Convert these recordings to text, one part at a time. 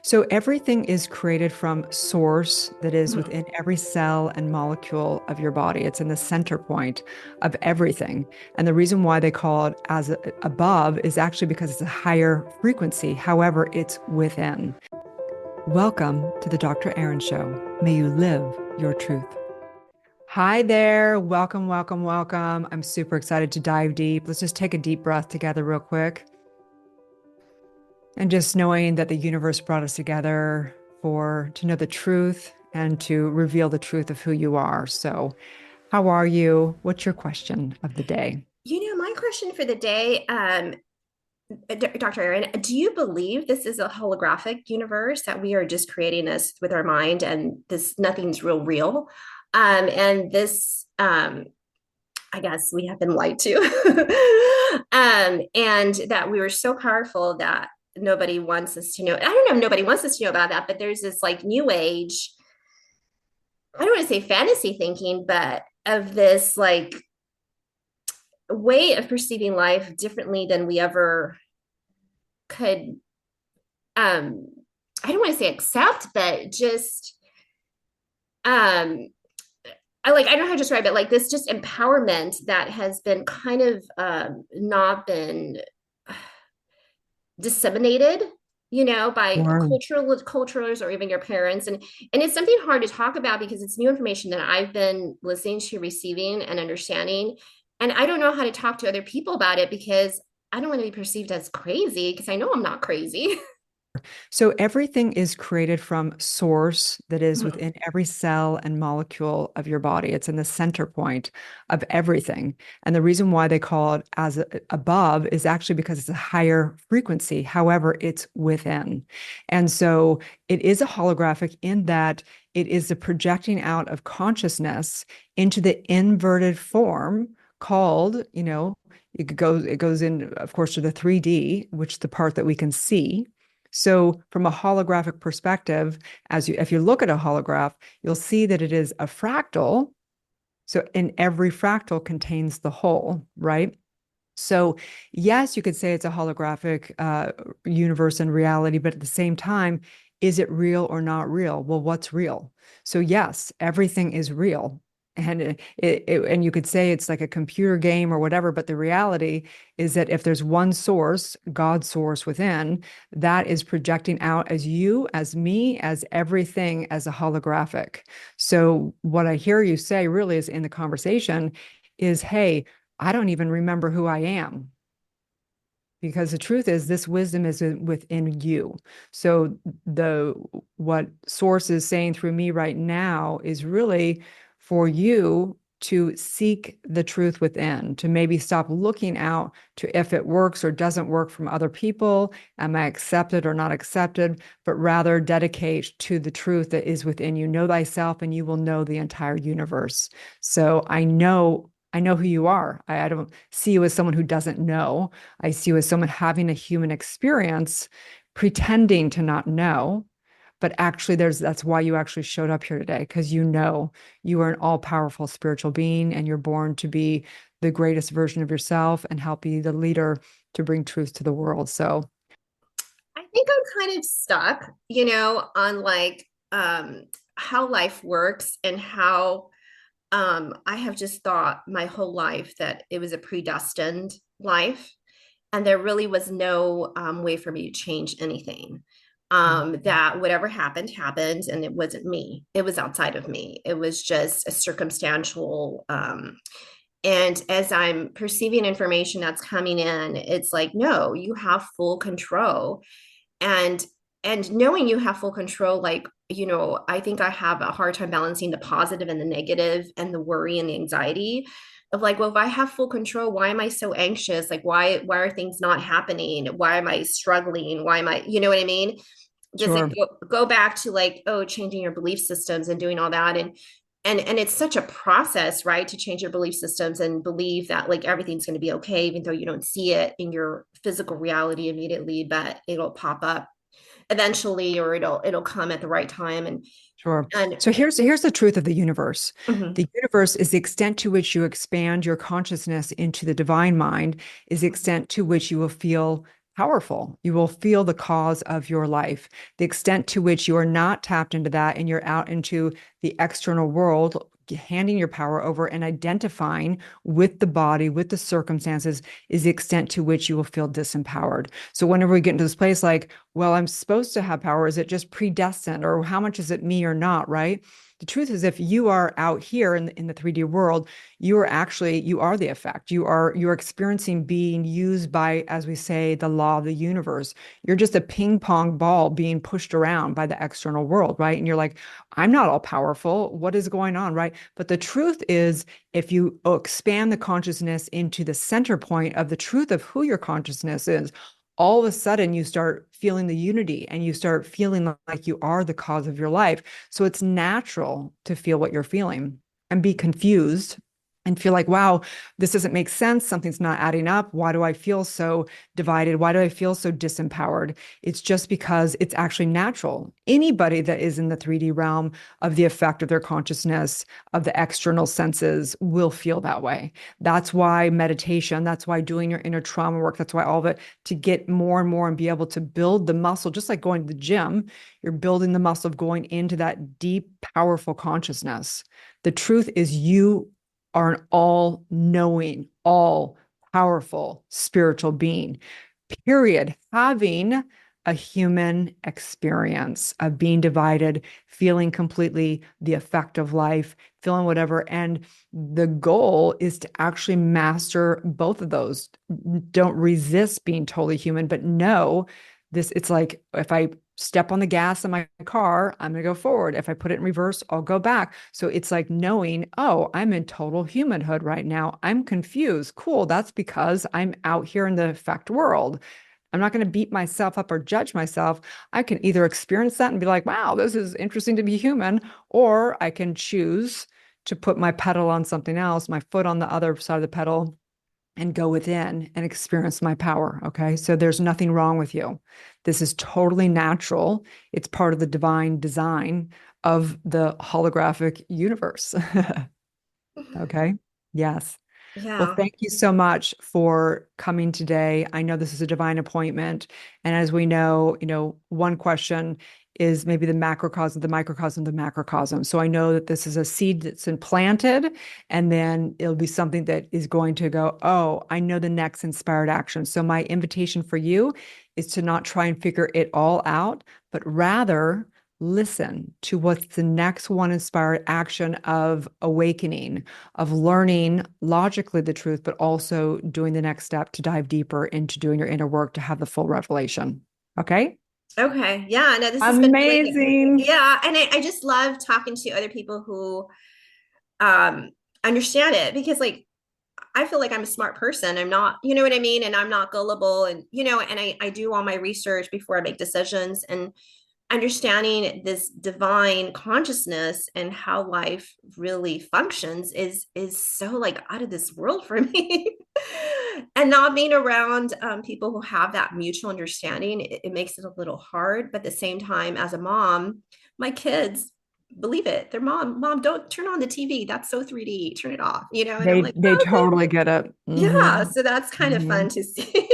So everything is created from source that is Mhm. within every cell and molecule of your body. It's in the center point of everything. And the reason why they call it as above is actually because it's a higher frequency. However, it's within. Welcome to the Dr. Erin Show. May you live your truth. Hi there. Welcome, welcome, welcome. I'm super excited to dive deep. Let's just take a deep breath together, real quick. And just knowing that the universe brought us together to know the truth and to reveal the truth of who you are. So, how are you? What's your question of the day? My question for the day, Dr. Erin, do you believe this is a holographic universe that we are just creating this with our mind and this nothing's real? And this, I guess we have been lied to. And that we were so powerful that nobody wants us to know. I don't know if nobody wants us to know about that, but there's this like new age, I don't want to say fantasy thinking, but of this like way of perceiving life differently than we ever could um I don't want to say accept, but just um I don't know how to describe it, like this just empowerment that has been kind of not been disseminated, by Sure. culturals or even your parents. And it's something hard to talk about because it's new information that I've been listening to, receiving and understanding. And I don't know how to talk to other people about it because I don't want to be perceived as crazy because I know I'm not crazy. So everything is created from source that is within every cell and molecule of your body. It's in the center point of everything. And the reason why they call it as above is actually because it's a higher frequency. However, it's within. And so it is a holographic in that it is the projecting out of consciousness into the inverted form called, it goes in, of course, to the 3D, which is the part that we can see. So from a holographic perspective, if you look at a holograph, you'll see that it is a fractal. So in every fractal contains the whole, right? So yes, you could say it's a holographic universe and reality, but at the same time, is it real or not real? Well, what's real? So yes, everything is real. And you could say it's like a computer game or whatever, but the reality is that if there's one source, God's source within, that is projecting out as you, as me, as everything as a holographic. So what I hear you say really is in the conversation is, hey, I don't even remember who I am. Because the truth is, this wisdom is within you. So the what source is saying through me right now is really for you to seek the truth within, to maybe stop looking out to if it works or doesn't work from other people. Am I accepted or not accepted? But rather dedicate to the truth that is within you. Know thyself, and you will know the entire universe. So I know who you are. I don't see you as someone who doesn't know. I see you as someone having a human experience, pretending to not know. But actually, that's why you actually showed up here today, because you know you are an all-powerful spiritual being and you're born to be the greatest version of yourself and help be the leader to bring truth to the world. So, I think I'm kind of stuck, on like how life works and how I have just thought my whole life that it was a predestined life, and there really was no way for me to change anything. That whatever happened, happened, and it wasn't me. It was outside of me. It was just a circumstantial. And as I'm perceiving information that's coming in, it's like, no, you have full control. And knowing you have full control, like, I think I have a hard time balancing the positive and the negative and the worry and the anxiety of like, well, if I have full control, why am I so anxious? Like, why are things not happening? Why am I struggling? Why am I, you know what I mean? Does it sure. go back to like, oh, changing your belief systems and doing all that? And it's such a process, right, to change your belief systems and believe that like everything's going to be okay, even though you don't see it in your physical reality immediately, but it'll pop up eventually, or it'll come at the right time. Sure. And So here's the truth of the universe. mhm. The universe is the extent to which you expand your consciousness into the divine mind, is the extent to which you will feel powerful. You will feel the cause of your life. The extent to which you are not tapped into that and you're out into the external world, handing your power over and identifying with the body, with the circumstances, is the extent to which you will feel disempowered. So whenever we get into this place like, well, I'm supposed to have power, is it just predestined, or how much is it me or not, right? The truth is, if you are out here in the 3D world, you are the effect. You're experiencing being used by, as we say, the law of the universe. You're just a ping pong ball being pushed around by the external world, right? And you're like, I'm not all powerful. What is going on, right? But the truth is, if you expand the consciousness into the center point of the truth of who your consciousness is, all of a sudden you start feeling the unity and you start feeling like you are the cause of your life. So it's natural to feel what you're feeling and be confused and feel like, wow, this doesn't make sense. Something's not adding up. Why do I feel so divided? Why do I feel so disempowered? It's just because it's actually natural. Anybody that is in the 3D realm of the effect of their consciousness, of the external senses, will feel that way. That's why meditation, that's why doing your inner trauma work, that's why all of it, to get more and more and be able to build the muscle, just like going to the gym, you're building the muscle of going into that deep, powerful consciousness. The truth is, you are an all knowing, all powerful spiritual being, period. Having a human experience of being divided, feeling completely the effect of life, feeling whatever. And the goal is to actually master both of those. Don't resist being totally human, but know this. It's like, if I step on the gas in my car, I'm going to go forward. If I put it in reverse, I'll go back. So it's like knowing, oh, I'm in total humanhood right now. I'm confused. Cool. That's because I'm out here in the effect world. I'm not going to beat myself up or judge myself. I can either experience that and be like, wow, this is interesting to be human, or I can choose to put my pedal on something else, my foot on the other side of the pedal, and go within and experience my power. Okay. So there's nothing wrong with you. This is totally natural. It's part of the divine design of the holographic universe. Okay. Yes. Well, Yeah. thank you so much for coming today. I know this is a divine appointment. And as we know, one question is maybe the macrocosm, the microcosm, the macrocosm. So I know that this is a seed that's implanted, and then it'll be something that is going to go, oh, I know the next inspired action. So my invitation for you is to not try and figure it all out, but rather listen to what's the next one inspired action of awakening, of learning logically the truth, but also doing the next step to dive deeper into doing your inner work to have the full revelation. Okay. Okay. Yeah. No, this has been really, Amazing. yeah. And I just love talking to other people who um understand it, because like I feel like I'm a smart person. I'm not, you know what I mean? And I'm not gullible, and and I do all my research before I make decisions, and understanding this divine consciousness and how life really functions is so like out of this world for me. And not being around people who have that mutual understanding, it makes it a little hard. But at the same time, as a mom, my kids believe it. Their mom, don't turn on the TV. That's so 3D. Turn it off. And I'm like, They oh, okay. totally get it. Yeah. Mm-hmm. So that's kind of Mm-hmm. fun to see.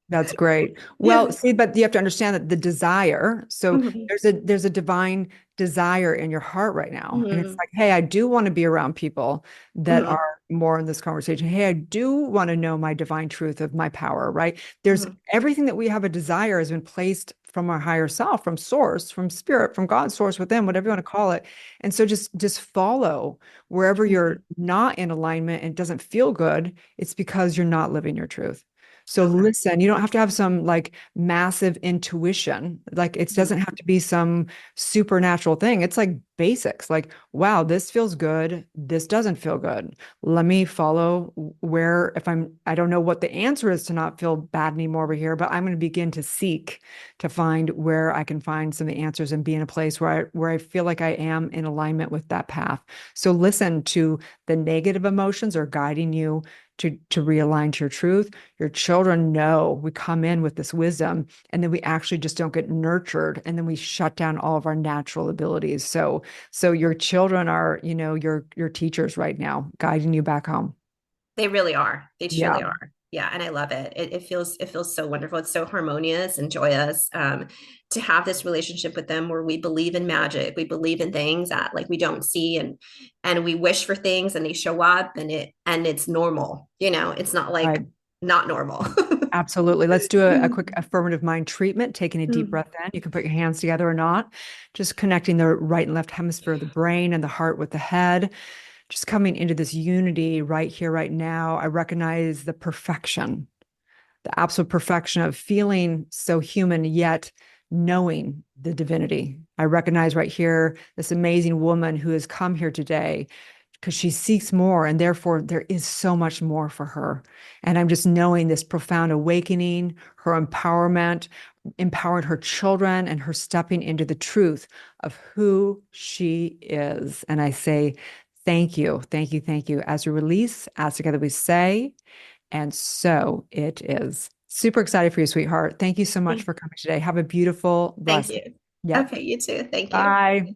That's great. Yeah. Well, see, but you have to understand that the desire, so Mhm. there's a divine desire in your heart right now. And it's Mhm. like, hey, I do want to be around people that Mhm. are more in this conversation. Hey, I do want to know my divine truth of my power, right? There's Mhm. everything that we have a desire has been placed from our higher self, from source, from spirit, from God's source within, whatever you want to call it. And so just follow wherever Mhm. you're not in alignment and it doesn't feel good, it's because you're not living your truth. So Okay. listen, you don't have to have some like massive intuition. Like it Mhm. doesn't have to be some supernatural thing. It's like basics. Like, wow, this feels good. This doesn't feel good. Let me follow where if I don't know what the answer is to not feel bad anymore over here, but I'm going to begin to seek to find where I can find some of the answers and be in a place where I feel like I am in alignment with that path. So listen to the negative emotions are guiding you to realign to your truth. Your children know we come in with this wisdom, and then we actually just don't get nurtured, and then we shut down all of our natural abilities. So your children are, your teachers right now, guiding you back home. They really are. They Yeah. truly are. Yeah, and I love it. It feels so wonderful. It's so harmonious and joyous, to have this relationship with them where we believe in magic. We believe in things that like we don't see, and we wish for things and they show up, and it's normal. It's not like Right. not normal. Absolutely. Let's do a quick affirmative mind treatment, taking a deep Mm. breath in. You can put your hands together or not, just connecting the right and left hemisphere of the brain and the heart with the head, just coming into this unity right here, right now. I recognize the perfection, the absolute perfection of feeling so human, yet knowing the divinity. I recognize right here this amazing woman who has come here today because she seeks more, and therefore there is so much more for her. And I'm just knowing this profound awakening, her empowerment, empowering her children, and her stepping into the truth of who she is. And I say, thank you, thank you, thank you. As we release, as together we say, and so it is. Super excited for you, sweetheart. Thank you so much for coming today. Have a beautiful Thank rest. you. Yep. Okay, you too. Thank you. Bye.